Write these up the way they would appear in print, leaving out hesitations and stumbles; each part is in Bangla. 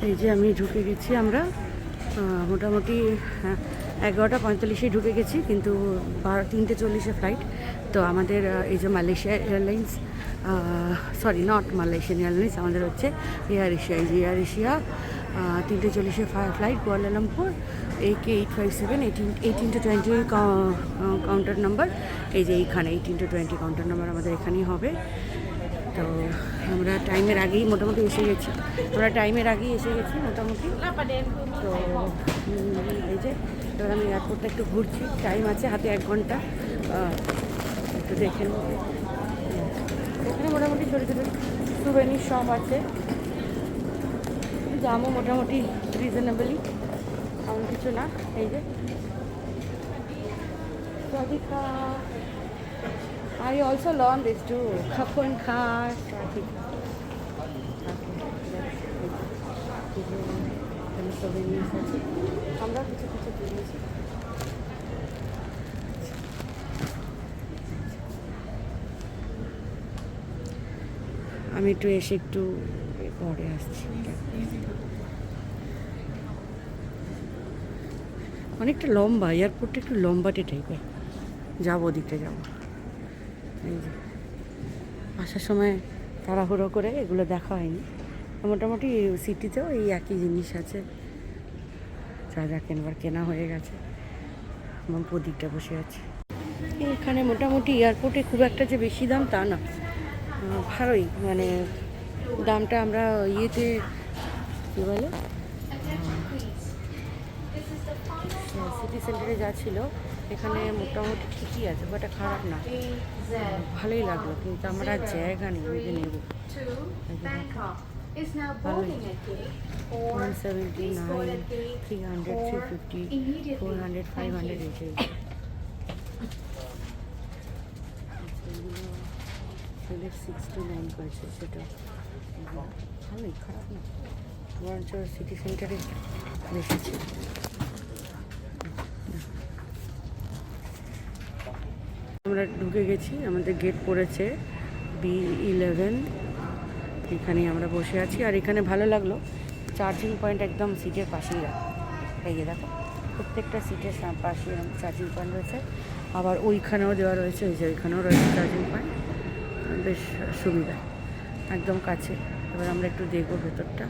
এই যে আমি ঢুকে গেছি, আমরা মোটামুটি 11:45 ঢুকে গেছি, কিন্তু 3:40 ফ্লাইট। তো আমাদের এই যে Malaysia airlines, sorry not Malaysian airlines, আমাদের হচ্ছে এয়ার এশিয়া। এই যে air Asia 3:40 flight Kuala Lumpur, AK 857, 18-20 counter number. এই যে এইখানে 18-20 কাউন্টার নাম্বার আমাদের এখানেই হবে। তো আমরা টাইমের আগেই মোটামুটি এসে গেছি, মোটামুটি। তো এই যে এবার আমি এয়ারপোর্টটা একটু ঘুরছি, টাইম আছে হাতে 1 ঘন্টা, একটু দেখে নেব। এখানে মোটামুটি ছোটো ছোটো সুভেনির শপ আছে, দামও মোটামুটি রিজনেবলি, এমন কিছু না। এই যে Radhika, I also learned this too. Khapun Khar, Radhika. আমরা কিছু কিছু কিনেছি। আমি একটু এসে একটু পরে আসছি। অনেকটা লম্বা, এয়ারপোর্টটা একটু লম্বাটে টাইপের। যাবো, ওদিকটা যাবো। এই যে আসার সময় তাড়াহুড়ো করে এগুলো দেখা হয়নি। মোটামুটি সিটিতেও এই একই জিনিস আছে, যা যা কেনবার কেনা হয়ে গেছে। আমার ওদিকটা বসে আছে। এখানে মোটামুটি এয়ারপোর্টে খুব একটা যে বেশি দাম তা না, ভালোই, মানে দামটা আমরা ইয়েতে কী বলে সিটি সেন্টারে যা ছিল এখানে মোটামুটি ঠিকই আছে, বাট খারাপ না, ভালোই লাগলো। কিন্তু আমার আর জায়গা নেই ওই যে নেব। 179, 300, 350, 400, 500 এসে 6-9 পয়সা, সেটা ভালোই, খারাপ না, বরঞ্চ সিটি সেন্টারে বেশি ছিল। আমরা ঢুকে গেছি, আমাদের গেট পড়েছে B11, এখানেই আমরা বসে আছি। আর এখানে ভালো লাগলো, চার্জিং পয়েন্ট একদম সিটের পাশেই রাখা। এই যে দেখো, প্রত্যেকটা সিটের পাশে চার্জিং পয়েন্ট রয়েছে, আবার ওইখানেও দেওয়া রয়েছে, ওই যে ওইখানেও রয়েছে চার্জিং পয়েন্ট, বেশ সুবিধা, একদম কাছে। এবার আমরা একটু দেখবো ভেতরটা।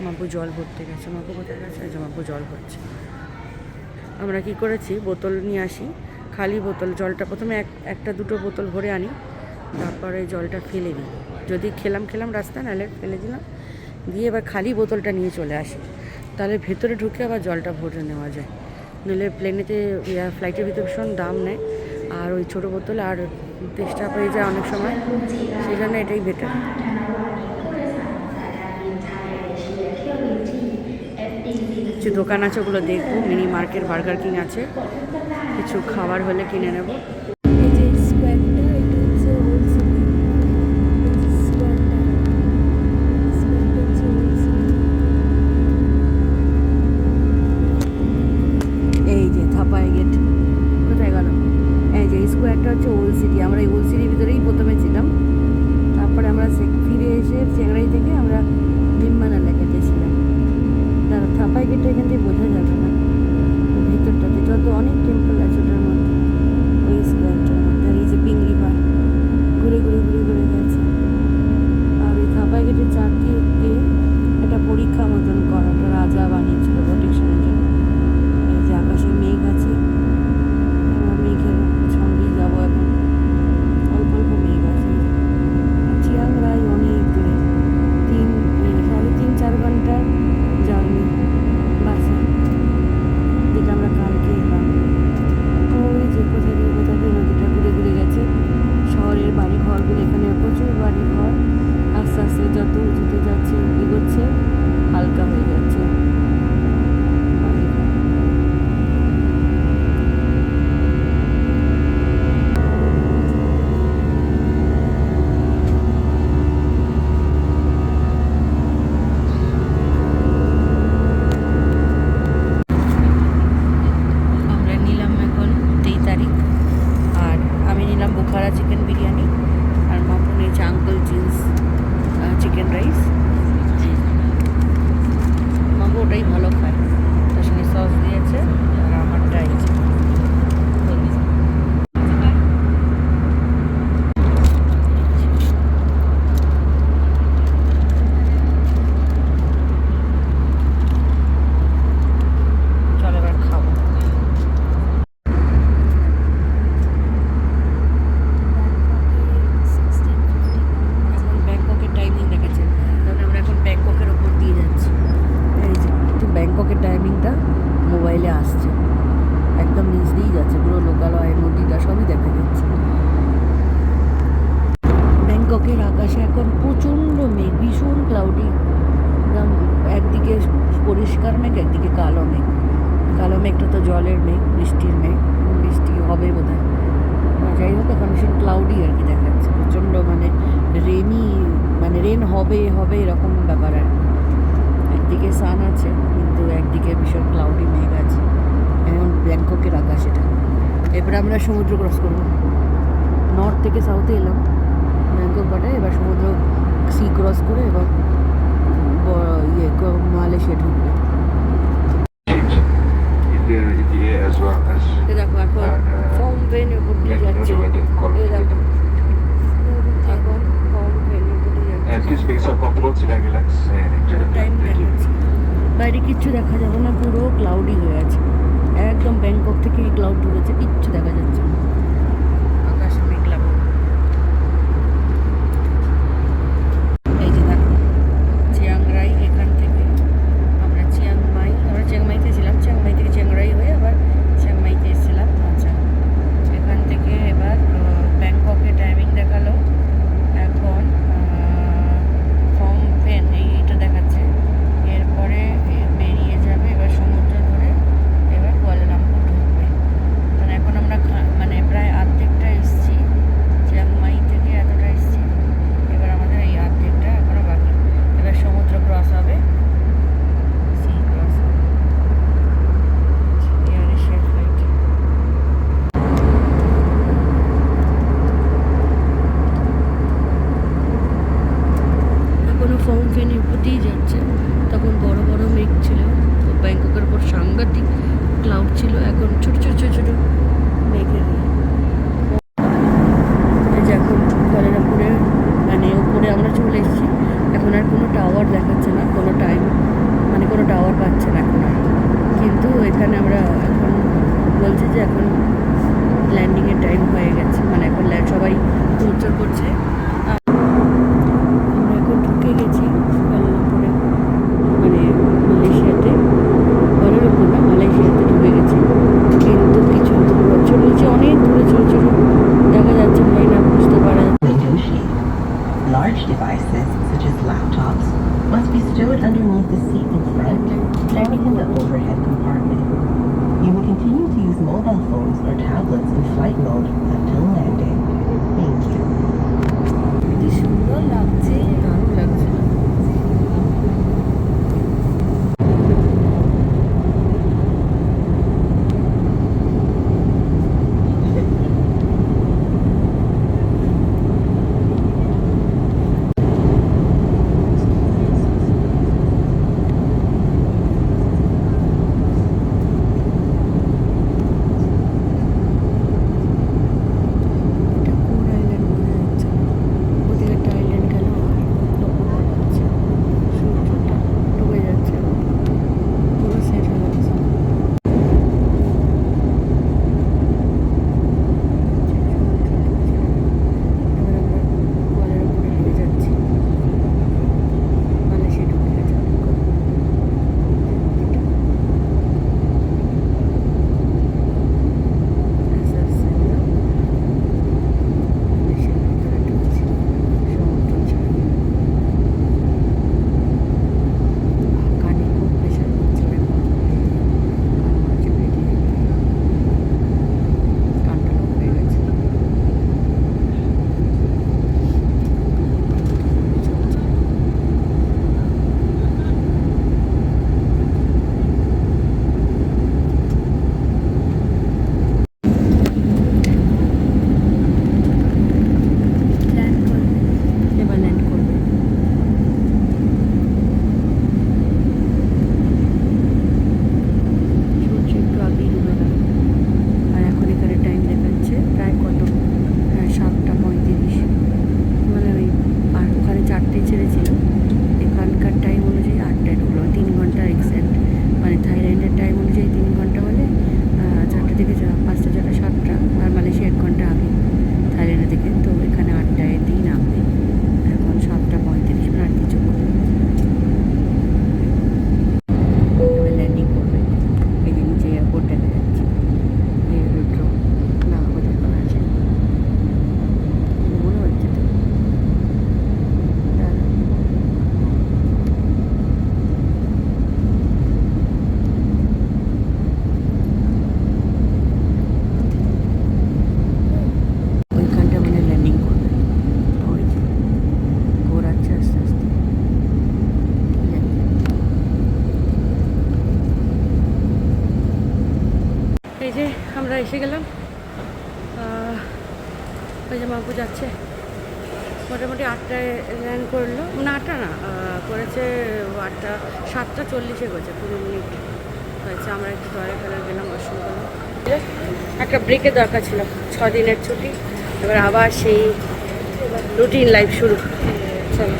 মাপু জল ভরতে গেছে, মাপু কোথায় গেছে? মাপু জল ভরছে। আমরা কি করেছি, বোতল নিয়ে আসি, খালি বোতল, জলটা প্রথমে একটা দুটো বোতল ভরে আনি, তারপরে জলটা ফেলে দিই। যদি খেলাম রাস্তা, নাহলে ফেলে দিলাম, দিয়ে এবার খালি বোতলটা নিয়ে চলে আসি, তাহলে ভেতরে ঢুকে আবার জলটা ভরে নেওয়া যায়। নইলে প্লেনেতে ফ্লাইটের ভিতরে ভীষণ দাম নেয়, আর ওই ছোটো বোতল আর তেষ্টা পেয়ে যায় অনেক সময়, সেই জন্য এটাই বেটার। কিছু দোকান আছে, ওগুলো দেখবো, মিনি মার্কেট, বার্গার কিং আছে, কিছু খাবার হলে কিনে নেব। এই যে থাপাই গেট, কোথায় গেল? এই যে স্কোয়ারটা হচ্ছে ওল্ড সিটি। আমরা এই ওল্ড সিটির ভিতরেই প্রথমে ছিলাম, তারপরে আমরা ফিরে এসে চেংড়াই থেকে আমরা নিম্মান এলাকাতে ছিলাম। থাপাই গেটটা এখান থেকে বোঝা যাবে না, ভিতরটাতে যত অনেক টেম্পল আছে ওটার মধ্যে, ওই পরিষ্কার মেঘ, একদিকে কালো মেঘ। কালো মেঘটা তো জলের মেঘ, বৃষ্টির মেঘ, বৃষ্টি হবে বোধ হয়। যাই হোক, এখন ভীষণ ক্লাউডি আর কি দেখাচ্ছে, প্রচণ্ড মানে রেনি, মানে রেন হবে হবে এরকম ব্যাপার আর কি। একদিকে সান আছে কিন্তু একদিকে ভীষণ ক্লাউডি মেঘ আছে। এখন ব্যাংককের আকাশ এটা। এরপরে আমরা সমুদ্র ক্রস করবো। নর্থ থেকে সাউথে এলাম ব্যাংকক পাঠায়, এবার সমুদ্র সি ক্রস করে এবার মালয়েশিয়া ঢুকবে। দেখো এখন ফর্ম ভেন উপর দিয়ে যাচ্ছে, এখন ফর্ম ভেন উপর দিয়ে যাচ্ছে। টাইম দেখাচ্ছি, বাইরে কিচ্ছু দেখা যাবে না, পুরো ক্লাউডি হয়ে আছে একদম। ব্যাংকক থেকে এই ক্লাউড ঢুকেছে, কিচ্ছু দেখা যাচ্ছে না, আকাশে মেঘলা। এই যে দেখো চিয়াংরাই, এখান থেকে আমরা চিয়াংমাইতে ছিলাম, চিয়াংমাই থেকে চিয়াংরাই হয়ে আবার চিয়াংমাইতে এসেছিলাম। আচ্ছা, এখান থেকে এবার ব্যাংককে টাইমিং দেখালো এখন ফর্ম ভেন এইটা দেখাচ্ছে। এরপরে বেরিয়ে যাবে এবার সমুদ্র ধরে, এবার কুয়ালালামপুর ঢুকবে। মানে এখন আমরা মানে প্রায় অর্ধেকটা এসেছি, চিয়াংমাই থেকে এতটা এসেছি, এবার আমাদের এই অর্ধেকটা এখনো বাকি। এবার সমুদ্র ক্রস হবে, সি ক্রস হবে, এয়ার এশিয়া ফ্লাইট। এখনো ফর্ম ফেনি উপরতেই যাচ্ছে, তখন বড় বড় মেঘ ছিল, তো ব্যাংককের উপর সাংঘাতিক ক্লাউড ছিল, এখন ছোট ছোট ছোট ছোট মেঘের। এখন কুয়ালালামপুরের মানে উপরে আমরা চলে এসেছি, এখন আর কোনো টাওয়ার দেখাচ্ছে না, কোনো টাইম মানে কোনো টাওয়ার পাচ্ছে না এখন আর। কিন্তু এখানে আমরা এখন বলছে যে এখন ল্যান্ডিংয়ের টাইম হয়ে গেছে, মানে এখন সবাই উচ্চার করছে। আমরা এখন ঢুকে গেছি কুয়ালালামপুরে, মানে মালয়েশিয়াতে, কুয়ালালামপুর না মালয়েশিয়াতে ঢুকে গেছি। কিন্তু কিছু ছোট নিচে অনেক দূরে ছোটো ছোটো দেখা যাচ্ছে, হয় না বুঝতে পারা যাচ্ছে। Large devices, such as laptops, must be stored underneath the seat in front or in the overhead compartment. You will continue to use mobile phones or tablets in flight mode until landing. Thank you. কি সুন্দর লাগছে, দারুণ লাগছে। এসে গেলাম। ওই যে মাপু যাচ্ছে, মোটামুটি 8টায় ল্যান্ড করলো, না 8টা না, করেছে 8টা 7:40 করেছে, 15 মিনিট হয়েছে। আমরা একটু টয়লেট গেলাম, ওয়াশরুম করলাম। একটা ব্রেকের দরকার ছিল, 6 দিনের ছুটি, এবার আবার সেই রুটিন লাইফ শুরু। চলো।